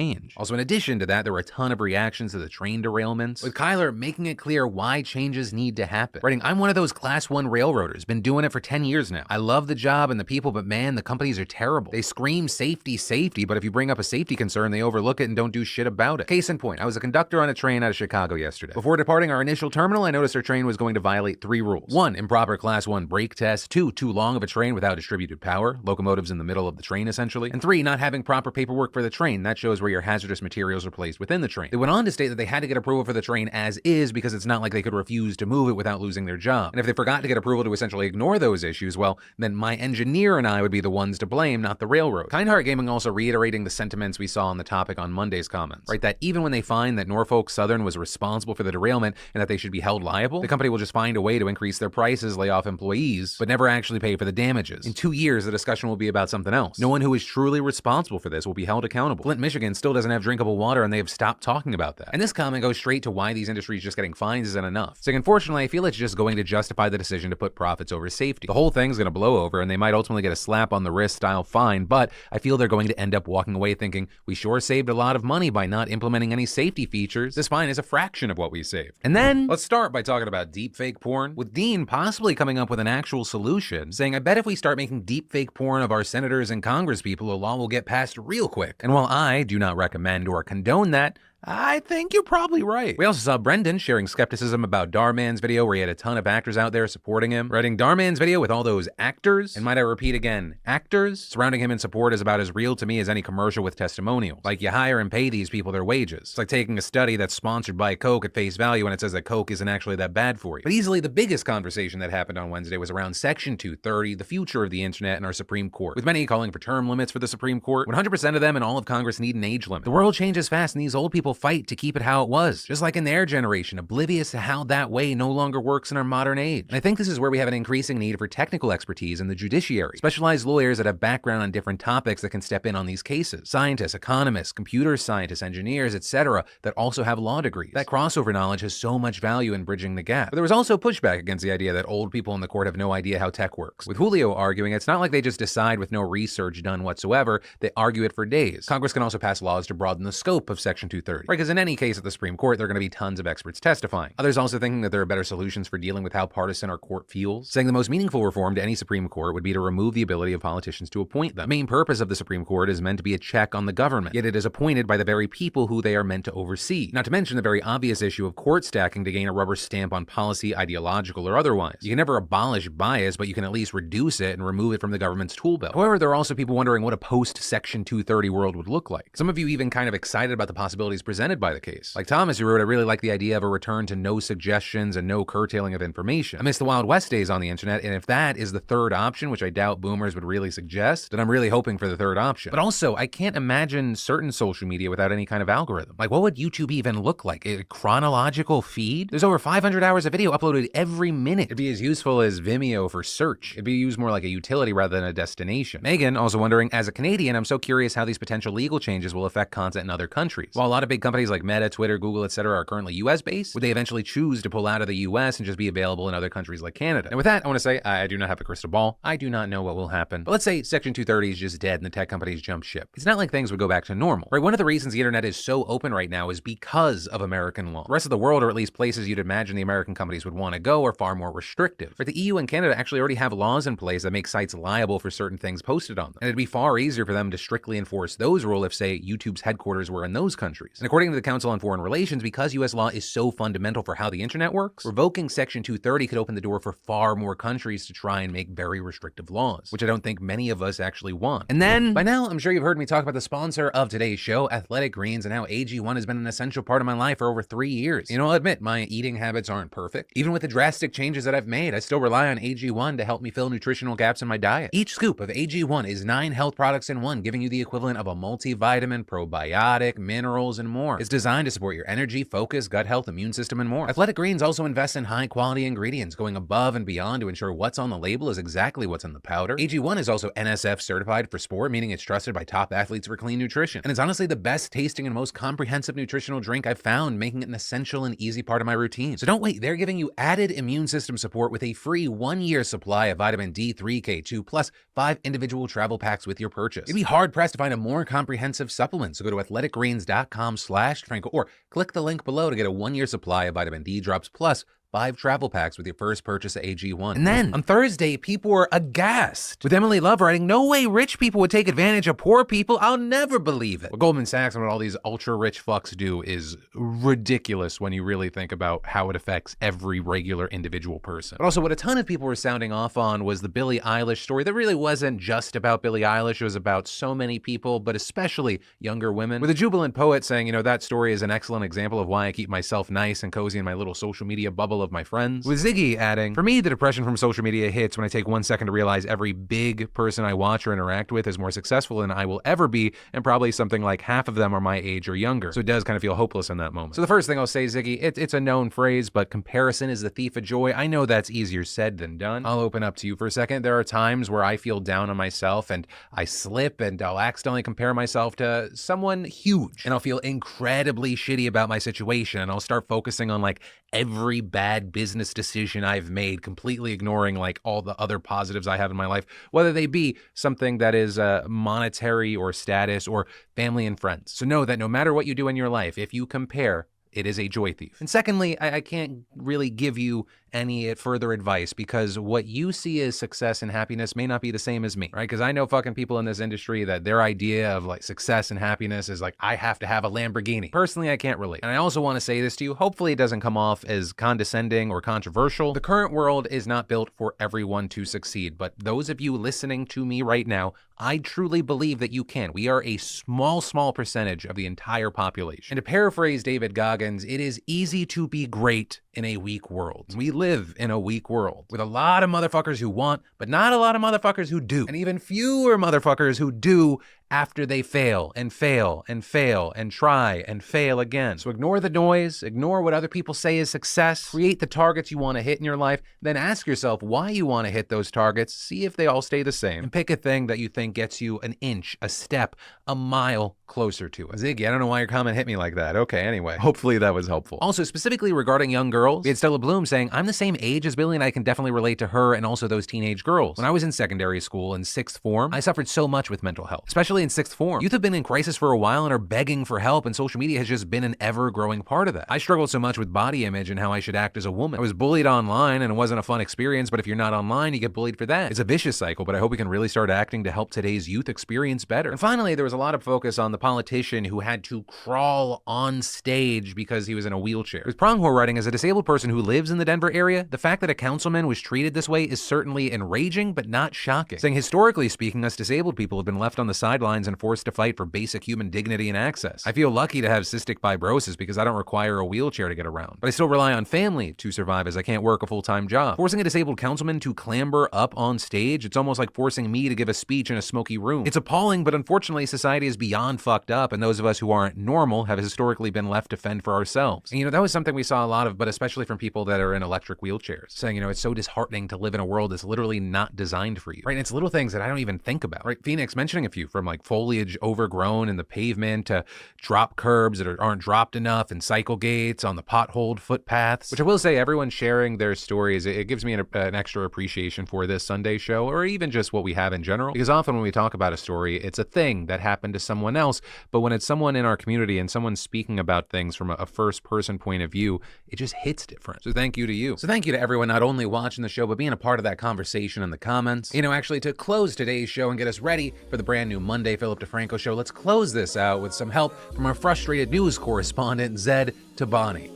change. Also, in addition to that, there were a ton of reactions to the train derailments, with Kyler making it clear why changes need to happen. Writing, "I'm one of those class 1 railroaders, been doing it for 10 years now. I love the job and the people, but man, the companies are terrible. They scream safety, safety, but if you bring up a safety concern, they overlook it and don't do shit about it. Case in point, I was a conductor on a train out of Chicago yesterday. Before departing our initial terminal, I noticed our train was going to violate 3 rules. 1, improper class 1 brake test. 2, too long of a train without distributed power, locomotives in the middle of the train essentially. And 3, not having proper paperwork for the train. That shows where your hazardous materials are placed within the train. They went on to state that they had to get approval for the train as is because it's not like they could refuse to move it without losing their job. And if they forgot to get approval to essentially ignore those issues, well, then my engineer and I would be the ones to blame, not the railroad." Kindheart Gaming also reiterating the sentiments we saw on the topic on Monday's comments, right? That even when they find that Norfolk Southern was responsible for the derailment and that they should be held liable, the company will just find a way to increase their prices, lay off employees, but never actually pay for the damages. In 2 years, the discussion will be about something else. No one who is truly responsible for this will be held accountable. Flint, Michigan still doesn't have drinkable water and they have stopped talking about that. And this comment goes straight to why these industries just getting fines isn't enough. So unfortunately, I feel it's just going to justify the decision to put profits over safety. The whole thing's going to blow over and they might ultimately get a slap on the wrist style fine, but I feel they're going to end up walking away thinking, we sure saved a lot of money by not implementing any safety features. This fine is a fraction of what we saved. And then let's start by talking about deepfake porn, with Dean possibly coming up with an actual solution, saying, "I bet if we start making deepfake porn of our senators and congresspeople, a law will get passed real quick." And while I do not recommend or condone that, I think you're probably right. We also saw Brendan sharing skepticism about Dhar Mann's video where he had a ton of actors out there supporting him, writing, "Dhar Mann's video with all those actors," and might I repeat again, actors, surrounding him in support is about as real to me as any commercial with testimonials. Like, you hire and pay these people their wages. It's like taking a study that's sponsored by Coke at face value and it says that Coke isn't actually that bad for you. But easily the biggest conversation that happened on Wednesday was around Section 230, the future of the internet and our Supreme Court, with many calling for term limits for the Supreme Court. 100% of them and all of Congress need an age limit. The world changes fast and these old people fight to keep it how it was, just like in their generation, oblivious to how that way no longer works in our modern age. And I think this is where we have an increasing need for technical expertise in the judiciary, specialized lawyers that have background on different topics that can step in on these cases. Scientists, economists, computer scientists, engineers, etc., that also have law degrees. That crossover knowledge has so much value in bridging the gap. But there was also pushback against the idea that old people in the court have no idea how tech works, with Julio arguing it's not like they just decide with no research done whatsoever, they argue it for days. Congress can also pass laws to broaden the scope of Section 230, right? Because in any case at the Supreme Court, there are going to be tons of experts testifying. Others also thinking that there are better solutions for dealing with how partisan our court feels, saying the most meaningful reform to any Supreme Court would be to remove the ability of politicians to appoint them. The main purpose of the Supreme Court is meant to be a check on the government, yet it is appointed by the very people who they are meant to oversee. Not to mention the very obvious issue of court stacking to gain a rubber stamp on policy, ideological or otherwise. You can never abolish bias, but you can at least reduce it and remove it from the government's tool belt. However, there are also people wondering what a post-Section 230 world would look like. Some of you even kind of excited about the possibilities presented by the case. Like Thomas, who wrote, "I really like the idea of a return to no suggestions and no curtailing of information amidst the Wild West days on the internet, and if that is the third option, which I doubt boomers would really suggest, then I'm really hoping for the third option." But also, I can't imagine certain social media without any kind of algorithm. Like, what would YouTube even look like? A chronological feed? There's over 500 hours of video uploaded every minute. It'd be as useful as Vimeo for search. It'd be used more like a utility rather than a destination. Megan also wondering, as a Canadian, I'm so curious how these potential legal changes will affect content in other countries. While a lot of big companies like Meta, Twitter, Google, etc. are currently US-based, would they eventually choose to pull out of the US and just be available in other countries like Canada? And with that, I want to say, I do not have a crystal ball. I do not know what will happen. But let's say Section 230 is just dead and the tech companies jump ship. It's not like things would go back to normal, right? One of the reasons the internet is so open right now is because of American law. The rest of the world, or at least places you'd imagine the American companies would want to go, are far more restrictive. But the EU and Canada actually already have laws in place that make sites liable for certain things posted on them. And it'd be far easier for them to strictly enforce those rules if, say, YouTube's headquarters were in those countries. And according to the Council on Foreign Relations, because US law is so fundamental for how the internet works, revoking Section 230 could open the door for far more countries to try and make very restrictive laws, which I don't think many of us actually want. And then, by now, I'm sure you've heard me talk about the sponsor of today's show, Athletic Greens, and how AG1 has been an essential part of my life for over 3 years. You know, I'll admit, my eating habits aren't perfect. Even with the drastic changes that I've made, I still rely on AG1 to help me fill nutritional gaps in my diet. Each scoop of AG1 is 9 health products in one, giving you the equivalent of a multivitamin, probiotic, minerals, and more. more. It's designed to support your energy, focus, gut health, immune system, and more. Athletic Greens also invest in high-quality ingredients, going above and beyond to ensure what's on the label is exactly what's in the powder. AG1 is also NSF certified for sport, meaning it's trusted by top athletes for clean nutrition. And it's honestly the best tasting and most comprehensive nutritional drink I've found, making it an essential and easy part of my routine. So don't wait, they're giving you added immune system support with a free 1-year supply of vitamin D3, K2, plus 5 individual travel packs with your purchase. You'd be hard-pressed to find a more comprehensive supplement, so go to athleticgreens.com/Franco or click the link below to get a 1-year supply of vitamin D drops plus 5 travel packs with your first purchase at AG1. And then, on Thursday, people were aghast with Emily Love writing, "No way rich people would take advantage of poor people. I'll never believe it." What Goldman Sachs and what all these ultra-rich fucks do is ridiculous when you really think about how it affects every regular individual person. But also, what a ton of people were sounding off on was the Billie Eilish story that really wasn't just about Billie Eilish. It was about so many people, but especially younger women. With a jubilant poet saying, you know, that story is an excellent example of why I keep myself nice and cozy in my little social media bubble of my friends. With Ziggy adding, "For me, the depression from social media hits when I take 1 second to realize every big person I watch or interact with is more successful than I will ever be, and probably something like half of them are my age or younger. So it does kind of feel hopeless in that moment." So the first thing I'll say, Ziggy, it's a known phrase, but comparison is the thief of joy. I know that's easier said than done. I'll open up to you for a second. There are times where I feel down on myself and I slip and I'll accidentally compare myself to someone huge, and I'll feel incredibly shitty about my situation, and I'll start focusing on like every bad business decision I've made, completely ignoring like all the other positives I have in my life, whether they be something that is monetary or status or family and friends. So know that no matter what you do in your life, if you compare, it is a joy thief. And secondly, I can't really give you any further advice because what you see as success and happiness may not be the same as me, right? Because I know fucking people in this industry that their idea of like success and happiness is like, I have to have a Lamborghini. Personally, I can't relate. And I also want to say this to you. Hopefully it doesn't come off as condescending or controversial. The current world is not built for everyone to succeed, but those of you listening to me right now, I truly believe that you can. We are a small percentage of the entire population. And to paraphrase David Goggins, it is easy to be great in a weak world. We live in a weak world with a lot of motherfuckers who want, but not a lot of motherfuckers who do. And even fewer motherfuckers who do after they fail and fail and fail and try and fail again. So ignore the noise, ignore what other people say is success, create the targets you want to hit in your life, then ask yourself why you want to hit those targets, see if they all stay the same, and pick a thing that you think gets you an inch, a step, a mile closer to it. Ziggy, I don't know why your comment hit me like that. Okay, anyway, hopefully that was helpful. Also, specifically regarding young girls, we had Stella Bloom saying, "I'm the same age as Billie and I can definitely relate to her and also those teenage girls. When I was in secondary school in 6th form, I suffered so much with mental health, especially in 6th form. Youth have been in crisis for a while and are begging for help, and social media has just been an ever-growing part of that. I struggled so much with body image and how I should act as a woman. I was bullied online and it wasn't a fun experience, but if you're not online, you get bullied for that. It's a vicious cycle, but I hope we can really start acting to help today's youth experience better." And finally, there was a lot of focus on the politician who had to crawl on stage because he was in a wheelchair. With Pronghor writing, "As a disabled person who lives in the Denver area, the fact that a councilman was treated this way is certainly enraging, but not shocking. Saying, historically speaking, us disabled people have been left on the sidelines and forced to fight for basic human dignity and access. I feel lucky to have cystic fibrosis because I don't require a wheelchair to get around, but I still rely on family to survive as I can't work a full-time job. Forcing a disabled councilman to clamber up on stage, it's almost like forcing me to give a speech in a smoky room. It's appalling, but unfortunately society is beyond fucked up, and those of us who aren't normal have historically been left to fend for ourselves." And that was something we saw a lot of, but especially from people that are in electric wheelchairs, saying, it's so disheartening to live in a world that's literally not designed for you, right? And it's little things that I don't even think about, right? Phoenix mentioning a few, from like foliage overgrown in the pavement to drop curbs that aren't dropped enough and cycle gates on the potholed footpaths, which I will say, everyone sharing their stories, it gives me an extra appreciation for this Sunday show, or even just what we have in general, because often when we talk about a story, it's a thing that happened to someone else, but when it's someone in our community and someone speaking about things from a first-person point of view, it just hits different. So thank you to you. So thank you to everyone not only watching the show, but being a part of that conversation in the comments. Actually, to close today's show and get us ready for the brand new Monday Philip DeFranco show, let's close this out with some help from our frustrated news correspondent, Zed Tabani.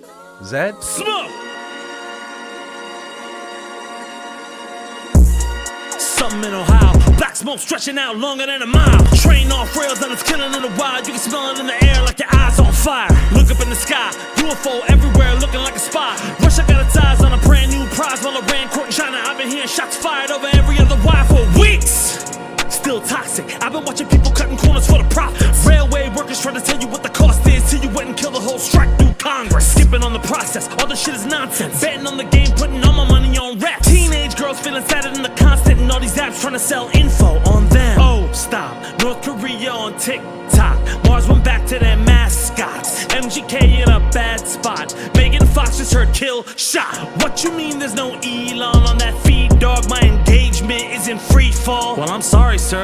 Zed? Smoke! Something in Ohio, black smoke stretching out longer than a mile. Train off rails and it's killing in the wild. You can smell it in the air like your eyes on fire. Look up in the sky, UFO everywhere looking like a spy. Russia got its eyes on a brand new prize while Iran court in China. I've been hearing shots fired over every other wire for weeks. Still toxic, I've been watching people cutting corners for the profit. Railway workers Try to tell you what the cost is till you went and killed the whole strike through Congress. Skipping on the process, all this shit is nonsense. Betting on the game, putting all my money on rap. Teenage girls feeling sadder than the constant, and all these apps trying to sell info on them. Oh, stop. North Korea on TikTok. Mars went back to their mascots. MGK in a bad spot. Megan Fox just heard kill shot. What you mean there's no Elon on that feed, dog? My engagement is in free fall. Well, I'm sorry, sir.